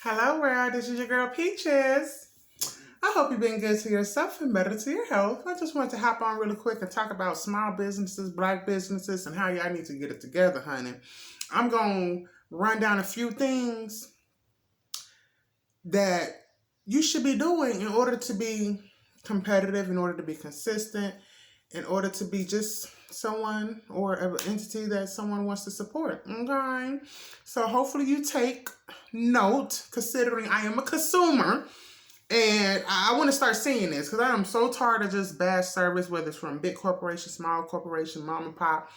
Hello, world. This is your girl Peaches. I hope you've been good to yourself and better to your health. I just wanted to hop on really quick and talk about small businesses, black businesses, and how y'all need to get it together, honey. I'm going to run down a few things that you should be doing in order to be competitive, in order to be consistent, in order to be just someone or an entity that someone wants to support. Okay. So hopefully you take note, considering I am a consumer. And I want to start seeing this because I am so tired of just bad service, whether it's from big corporation, small corporation, mom and pop.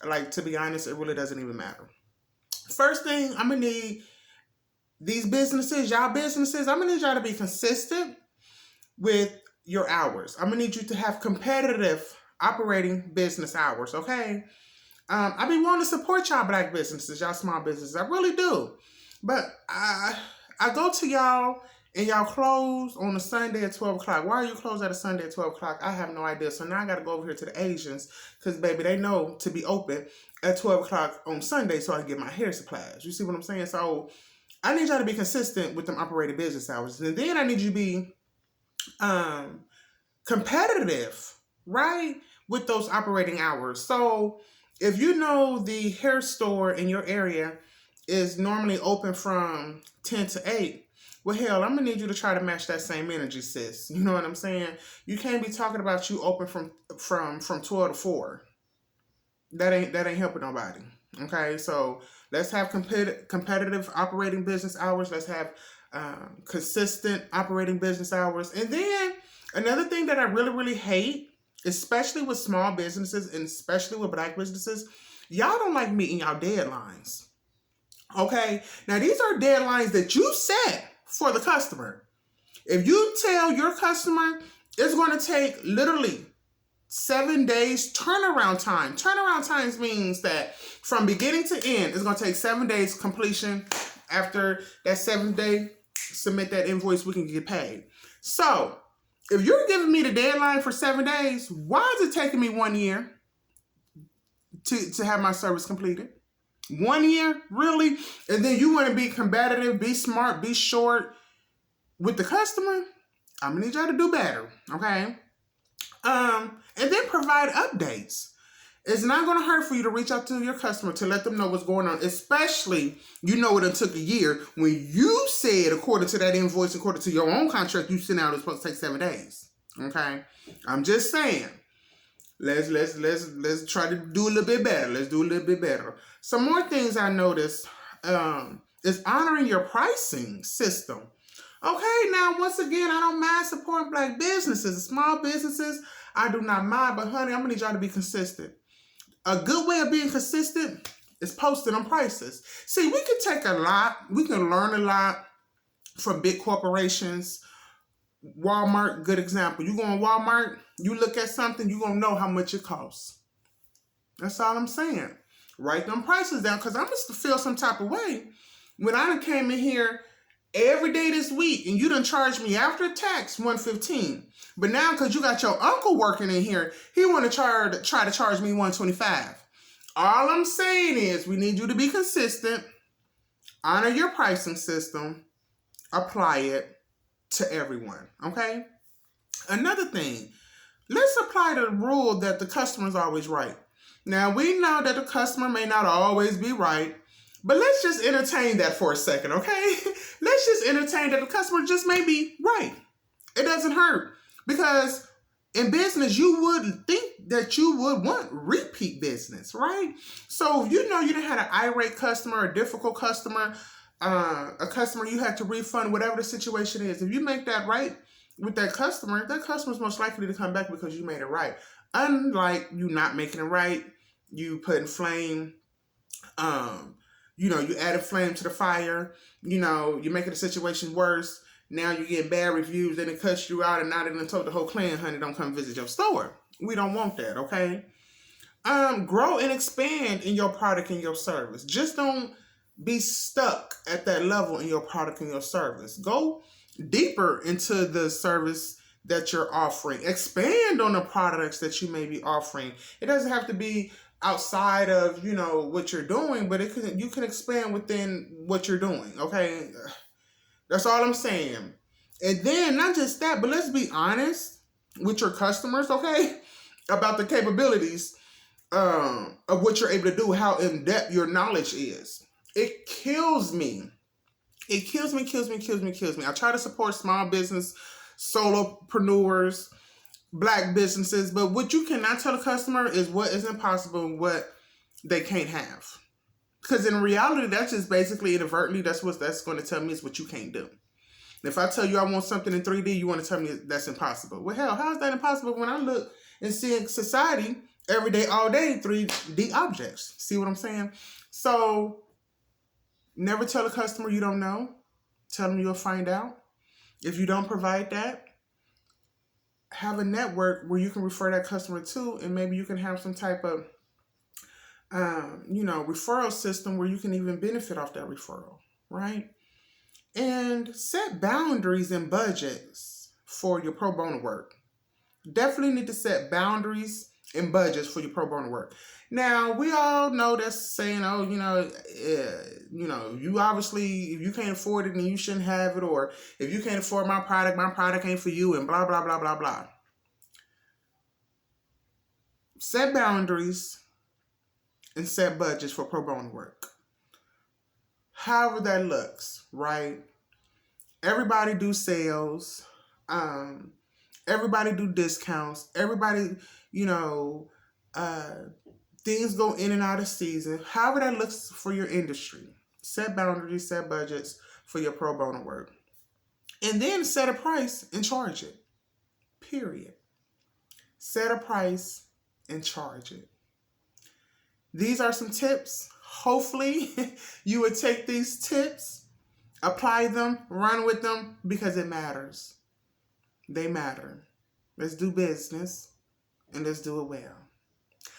Like, to be honest, it really doesn't even matter. First thing, I'm going to need these businesses, y'all businesses, I'm going to need y'all to be consistent with your hours. I'm going to need you to have competitive operating business hours, okay? I be wanting to support y'all black businesses, y'all small businesses. I really do. But I go to y'all and y'all close on a Sunday at 12 o'clock. Why are you closed at a Sunday at 12 o'clock? I have no idea. So now I got to go over here to the Asians because, baby, they know to be open at 12 o'clock on Sunday so I can get my hair supplies. You see what I'm saying? So I need y'all to be consistent with them operating business hours. And then I need you to be competitive, right, with those operating hours. So if you know the hair store in your area is normally open from 10 to 8, well, hell, I'm gonna need you to try to match that same energy, sis. You know what I'm saying? You can't be talking about you open from 12 to 4. That ain't helping nobody. Okay, so let's have competitive operating business hours. Let's have consistent operating business hours. And then another thing that I really hate, especially with small businesses and especially with black businesses, y'all don't like meeting y'all deadlines. Okay, now these are deadlines that you set for the customer. If you tell your customer it's going to take literally 7 days turnaround time. Turnaround times means that from beginning to end, it's going to take 7 days completion. After that 7th day, submit that invoice, we can get paid. So if you're giving me the deadline for 7 days, why is it taking me 1 year to have my service completed? 1 year? Really? And then you want to be combative, be smart, be short with the customer? I'm going to need y'all to do better, okay? And then provide updates. It's not going to hurt for you to reach out to your customer to let them know what's going on, especially it took a year when you said, according to that invoice, according to your own contract, you sent out it's supposed to take 7 days. Okay? I'm just saying. Let's try to do a little bit better. Let's do a little bit better. Some more things I noticed is honoring your pricing system. Okay, now once again, I don't mind supporting black businesses, small businesses. I do not mind, but honey, I'm gonna need y'all to be consistent. A good way of being consistent is posting on prices. See, we can take a lot, we can learn a lot from big corporations. Walmart, good example. You go on Walmart, you look at something, you're gonna know how much it costs. That's all I'm saying. Write them prices down, because I must feel some type of way when I done came in here every day this week and you done charged me after tax $115. But now, because you got your uncle working in here, he want to try to charge me $125. All I'm saying is we need you to be consistent, honor your pricing system, apply it to everyone, okay? Another thing, let's apply the rule that the customer's always right. Now, we know that the customer may not always be right, but let's just entertain that for a second, okay? Let's just entertain that the customer just may be right. It doesn't hurt, because in business, you would think that you would want repeat business, right? So if you know you done had an irate customer, a difficult customer, a customer you had to refund, whatever the situation is, if you make that right with that customer's most likely to come back because you made it right. Unlike you not making it right, you putting flame, you added flame to the fire, you're making the situation worse. Now you're getting bad reviews, then it cuts you out, and now they done told the whole clan, honey, don't come visit your store. We don't want that, okay? Grow and expand in your product and your service. Just don't be stuck at that level in your product and your service. Go deeper into the service that you're offering. Expand on the products that you may be offering. It doesn't have to be outside of, what you're doing, but you can expand within what you're doing, okay? That's all I'm saying. And then not just that, but let's be honest with your customers, okay? About the capabilities of what you're able to do, how in depth your knowledge is. It kills me. It kills me, kills me, kills me, kills me. I try to support small business, solopreneurs, black businesses, but what you cannot tell a customer is what is impossible and what they can't have. Because in reality, that's just basically inadvertently, that's what that's going to tell me is what you can't do. If I tell you I want something in 3D, you want to tell me that's impossible. Well, hell, how is that impossible when I look and see in society every day, all day, 3D objects? See what I'm saying? So never tell a customer you don't know. Tell them you'll find out. If you don't provide that, have a network where you can refer that customer to, and maybe you can have some type of referral system where you can even benefit off that referral, right? And set boundaries and budgets for your pro bono work. Definitely need to set boundaries and budgets for your pro bono work. Now, we all know that's saying, oh, you obviously, if you can't afford it, then you shouldn't have it. Or if you can't afford my product ain't for you, and blah, blah, blah, blah, blah. Set boundaries and set budgets for pro bono work. However that looks, right? Everybody do sales. Everybody do discounts. Everybody, things go in and out of season. However that looks for your industry. Set boundaries, set budgets for your pro bono work. And then set a price and charge it. Period. Set a price and charge it. These are some tips. Hopefully you would take these tips, apply them, run with them, because it matters. They matter. Let's do business, and let's do it well.